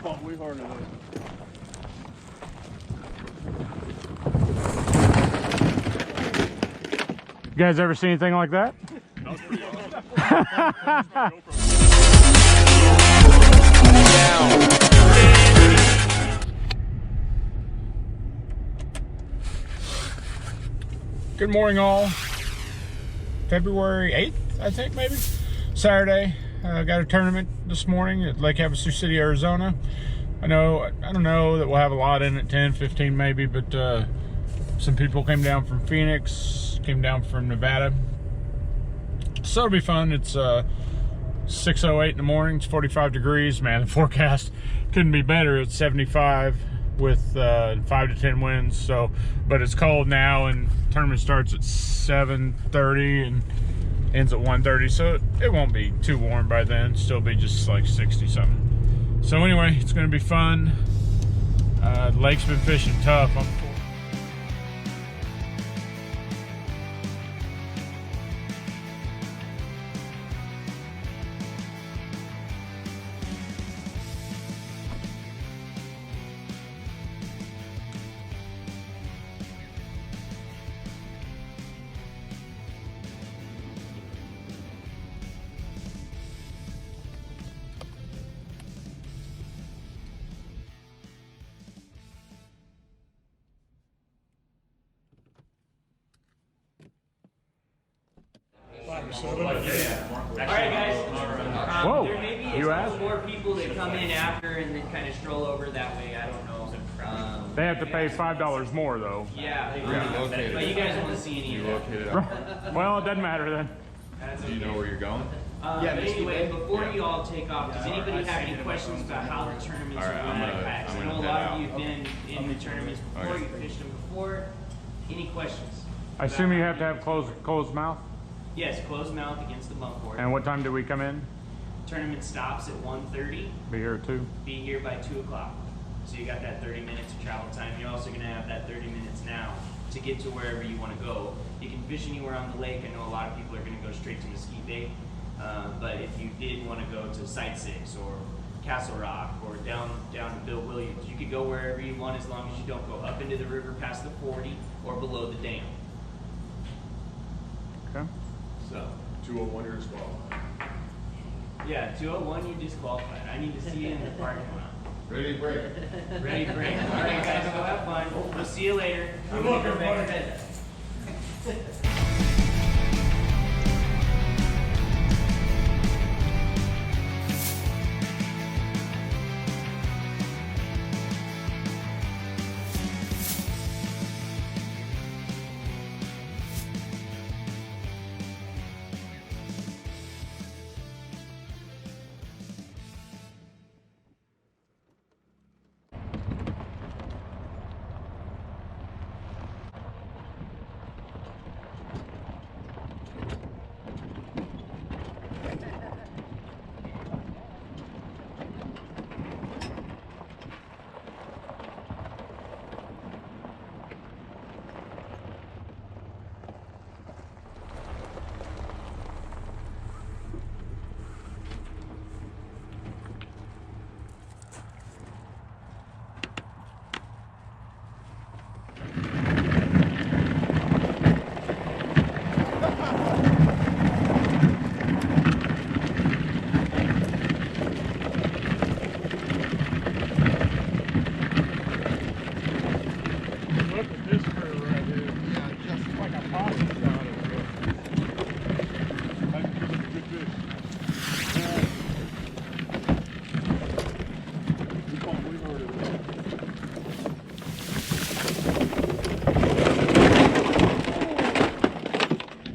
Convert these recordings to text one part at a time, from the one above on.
caught way harder than that. You guys ever see anything like that? That was pretty awesome. Good morning, all. February 8th, I think, maybe. Saturday. Got a tournament this morning at Lake Havasu City, Arizona. I don't know that we'll have a lot in it, 10, 15 maybe, but some people came down from Phoenix, came down from Nevada. So it'll be fun. It's 6:08 in the morning, it's 45 degrees. Man, the forecast couldn't be better. It's 75 with 5 to 10 winds. So, but it's cold now, and tournament starts at 7:30 and ends at 1:30. So it won't be too warm by then. Still be just like 60 something. So anyway, it's going to be fun. The lake's been fishing tough. Alright guys, Whoa, there may be a couple more people that come in after and then kind of stroll over that way, I don't know. They have to pay $5 more though. Yeah, but you guys won't see any of that. Well, it doesn't matter then. Do you know where you're going? Anyway, before you all take off, does anybody have any questions about how the tournaments are run out of kayaks? I know a lot of you have been in the tournaments before, you've fished them before. Any questions? I assume you have to have closed mouth? Yes, closed mouth against the bump board. And what time do we come in? Tournament stops at 1:30. Be here at 2? Be here by 2 o'clock. So you got that 30 minutes of travel time. You're also going to have that 30 minutes now to get to wherever you want to go. You can fish anywhere on the lake. I know a lot of people are going to go straight to Mesquite Bay. But if you did want to go to Site 6 or Castle Rock or down to Bill Williams, you could go wherever you want as long as you don't go up into the river past the 40 or below the dam. Okay. So 201 you're disqualified. yeah, 201 you disqualified. I need to see you in the parking lot. Ready to break. Ready to break. All right, guys, go have fun. We'll see you later. I'm gonna go back to bed.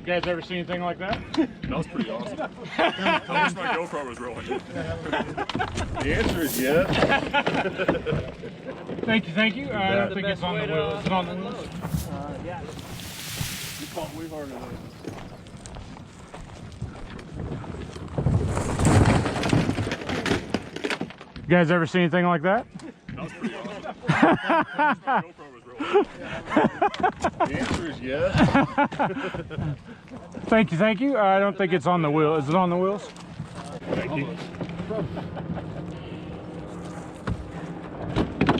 You guys ever seen anything like that? That was pretty awesome. I wish my GoPro was rolling. The answer is yes. Thank you. I don't think it's on the wheel. Is it on the wheels? Yeah. You caught way harder than that. You guys ever seen anything like that? That was pretty awesome. I wish my GoPro was rolling. The answer is yes. Thank you. I don't think it's on the wheel. Is it on the wheels? Thank you.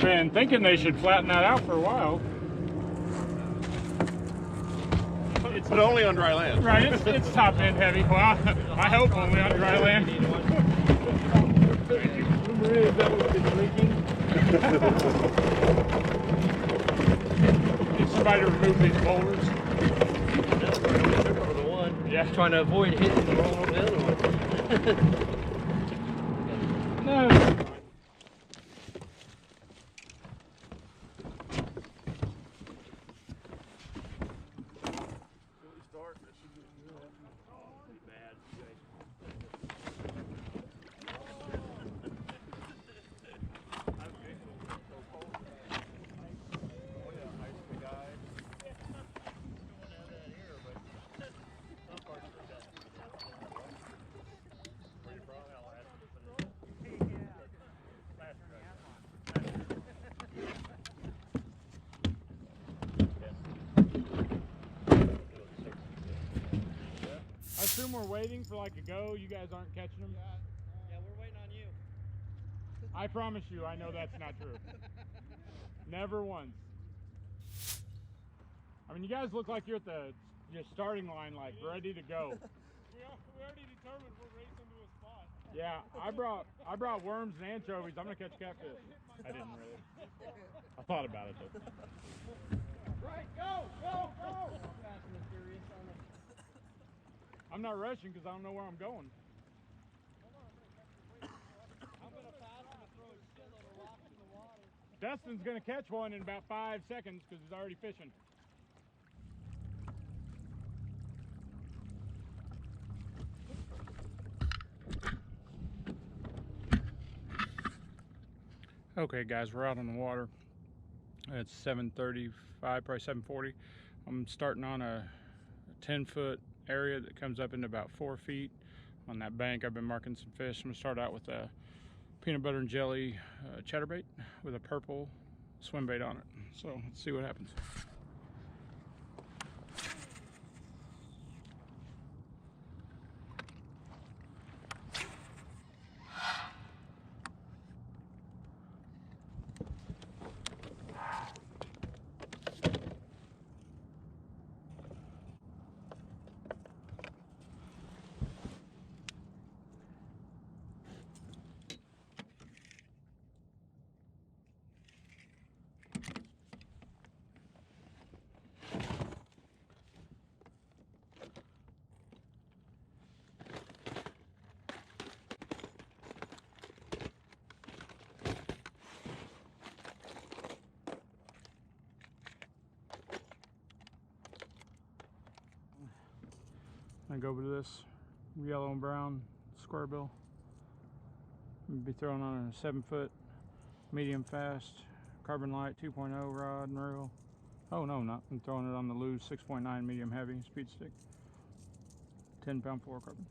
been thinking they should flatten that out for a while. But only on dry land. Right, it's top end heavy. Well, I hope only on dry land. Rumor is that one's been leaking. Need somebody to remove these boulders. Over the one. Yeah. Trying to avoid hitting and rolling over the other one. No. it's fine. I assume we're waiting for like a go. You guys aren't catching them? Yeah, we're waiting on you. I promise you, I know that's not true. Never once. I mean, you guys look like you're at the starting line, like ready to go. We already determined we're racing to a spot. Yeah, I brought worms and anchovies. I'm gonna catch catfish. I didn't really. I thought about it though. Right, go! Fast and furious on the... I'm not rushing because I don't know where I'm going. I'm gonna pass him and throw a shitload of rocks in the water. Dustin's gonna catch one in about 5 seconds because he's already fishing. Okay guys, we're out on the water. It's 7:35, probably 7:40. I'm starting on a 10-foot area that comes up into about 4 feet. On that bank, I've been marking some fish. I'm gonna start out with a peanut butter and jelly chatterbait with a purple swim bait on it. So let's see what happens. I go over to this yellow and brown square bill. I'm be throwing on a 7-foot medium fast carbonlite 2.0 rod and reel. Oh no, not. I'm throwing it on the loose 6.9 medium heavy speed stick. 10-pound fluorocarbon.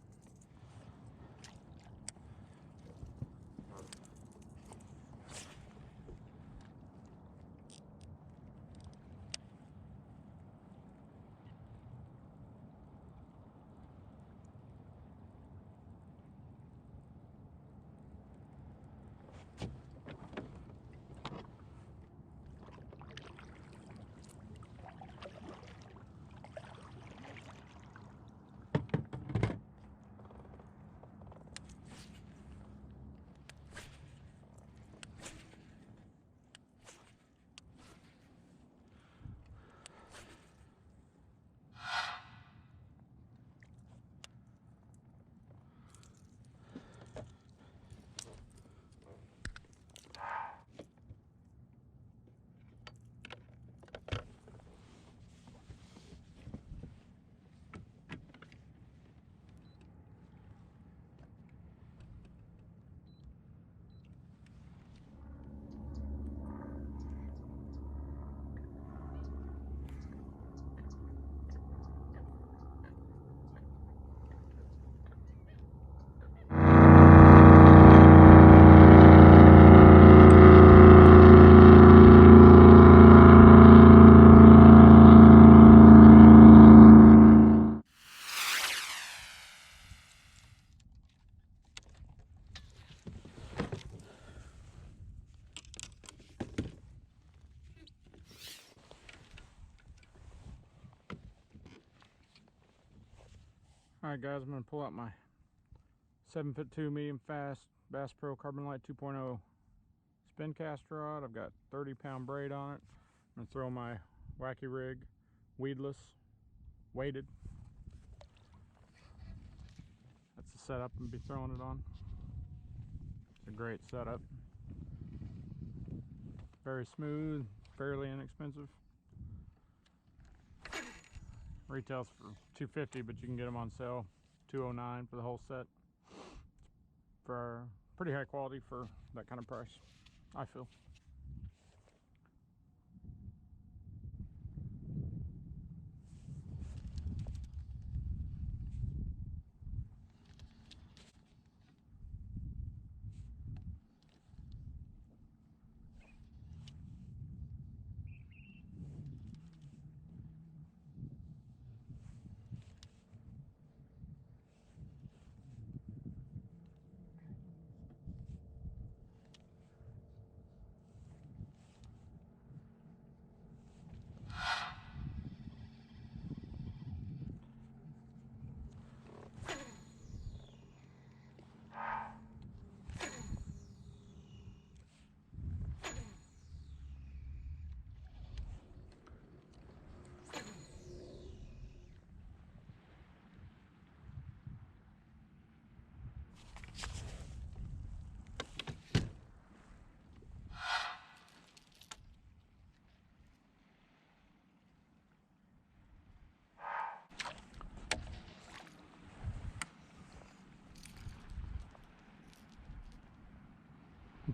Alright guys, I'm going to pull out my 7'2" medium fast Bass Pro Carbonlite 2.0 spin cast rod. I've got 30-pound braid on it. I'm going to throw my wacky rig, weedless, weighted. That's the setup I'm going to be throwing it on. It's a great setup. Very smooth, fairly inexpensive. Retails for $250, but you can get them on sale $209 for the whole set. For pretty high quality for that kind of price, I feel.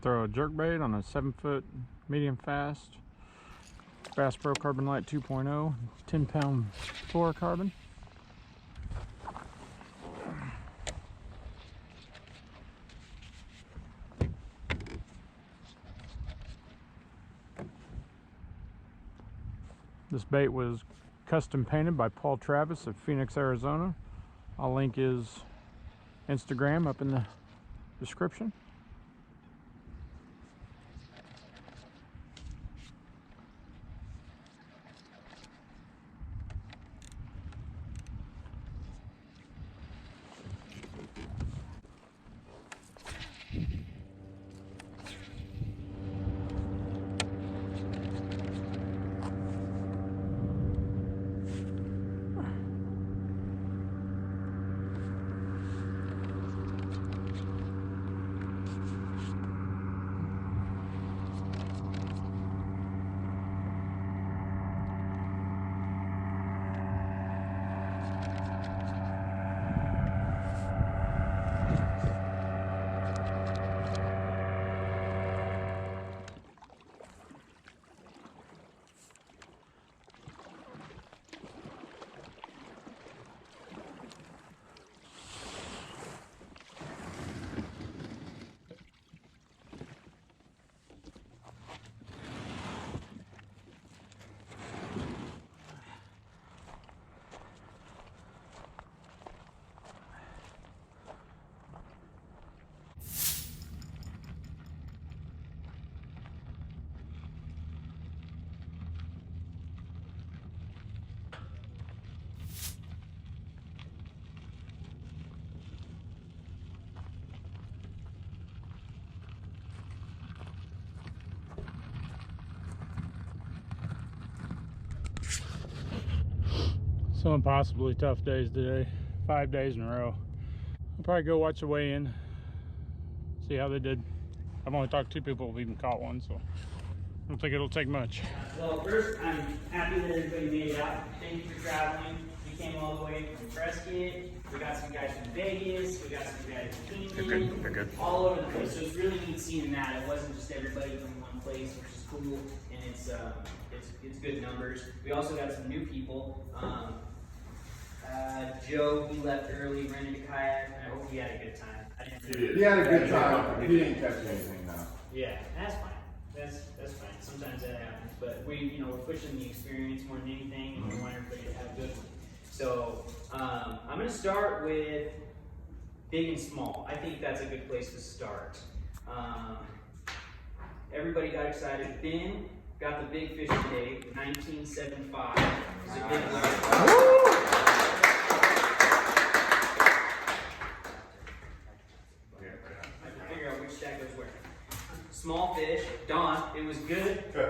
Throw a jerkbait on a 7-foot medium fast Bass Pro Carbonlite 2.0 10-pound fluorocarbon. This bait was custom painted by Paul Travis of Phoenix, Arizona. I'll link his Instagram up in the description. Some impossibly tough days today. 5 days in a row. I'll probably go watch the weigh-in, see how they did. I've only talked to 2 people who've even caught one, so I don't think it'll take much. Well, first, I'm happy that everybody made it out. Thank you for traveling. We came all the way from Prescott. We got some guys from Vegas. We got some guys from Kingman. They're good. All over the place. So it's really neat seeing that. It wasn't just everybody from one place, which is cool, and it's good numbers. We also got some new people. Joe, he left early, rented a kayak. I hope he had a good time. He had a good time. He didn't catch anything though. Yeah, that's fine. That's fine. Sometimes that happens, but we're pushing the experience more than anything, and we want everybody to have a good one. So I'm going to start with big and small. I think that's a good place to start. Everybody got excited. Ben got the big fish today, 1975. It's a big large. stack I was wearing. Small fish, Don, it was good. Thank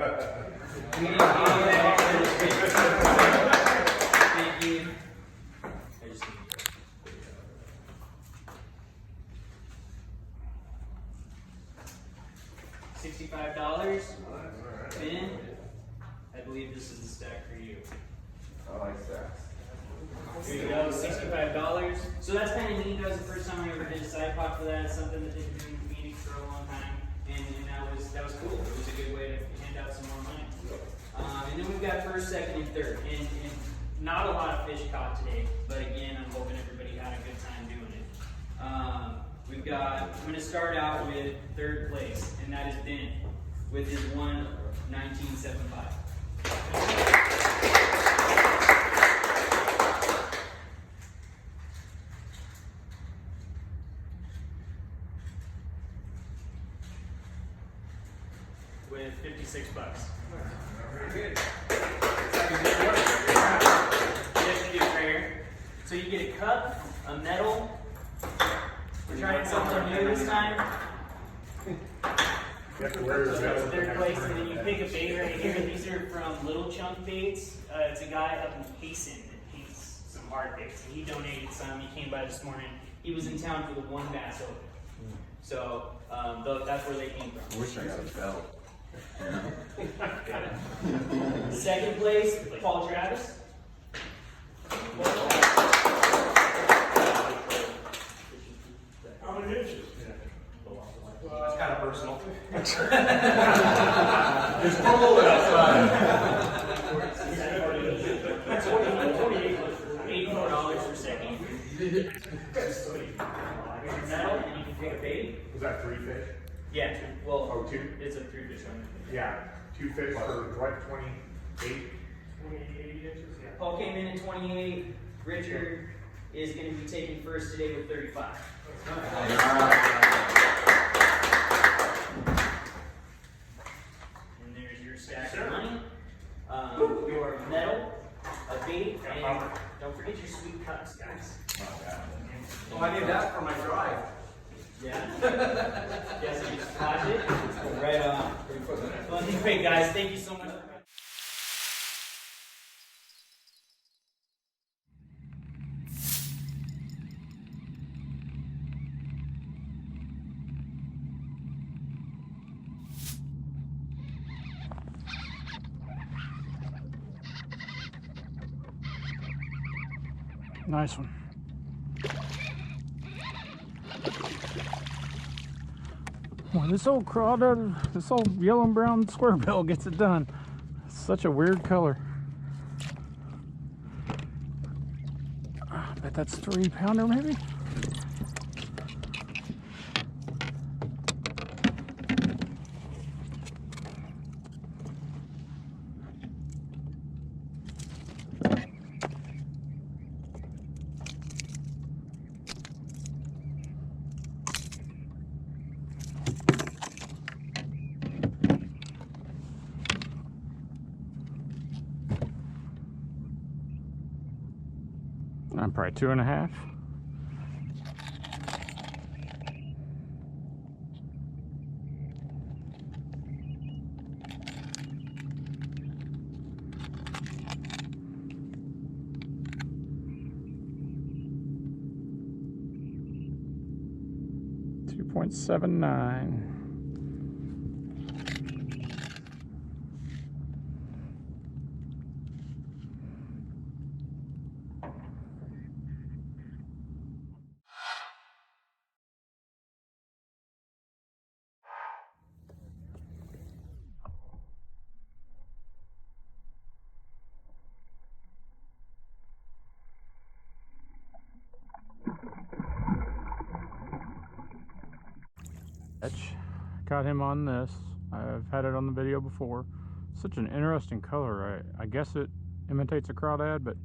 you. I just $65. Ben, I believe this is the stack for you. I like stacks. Here you go, $65. So that's kind of neat. That was the first time I ever did a side pot for that. It's something that they've been doing in Phoenix for a long time, and that was cool. It was a good way to hand out some more money. And then we've got first, second, and third, and not a lot of fish caught today, but again, I'm hoping everybody had a good time doing it. I'm going to start out with third place, and that is Ben with his 1:19.75. With $56. Very good. So you get a cup, a medal. We're trying something new this time. You have to wear your That's medal. third place, and then you pick a bait right here. These are from Little Chunk Baits. It's a guy up in Payson that paints some hard baits. And he donated some. He came by this morning. He was in town for the One Bass Open. So that's where they came from. I wish I got a belt. Second place, Paul Travis. How many inches? That's kind of personal. It's cold outside. $84 for second. Medal, and you can pick a bait. Was that 3 fish? Yeah, well, Oh, 2? it's a 3-fish one. Yeah, 2 fish for what, 28? 28 inches, yeah. Paul came in at 28. Richard is going to be taking first today with 35. And there's your stack of money, your medal, a bait, and don't forget your sweet cups, guys. Oh, I did that for my drive. Yeah? Yes, you just flash it. Right on. Well, anyway, guys, thank you so much. Nice one. Well, this old crawdad, this old yellow and brown square bill gets it done. It's such a weird color. I bet that's 3-pounder maybe. I'm probably 2.5. $2.79. Caught him on this. I've had it on the video before. Such an interesting color. I guess it imitates a crawdad, but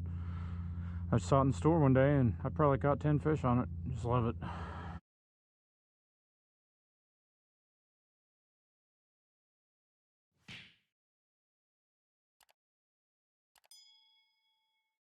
I saw it in the store one day and I probably caught 10 fish on it. Just love it.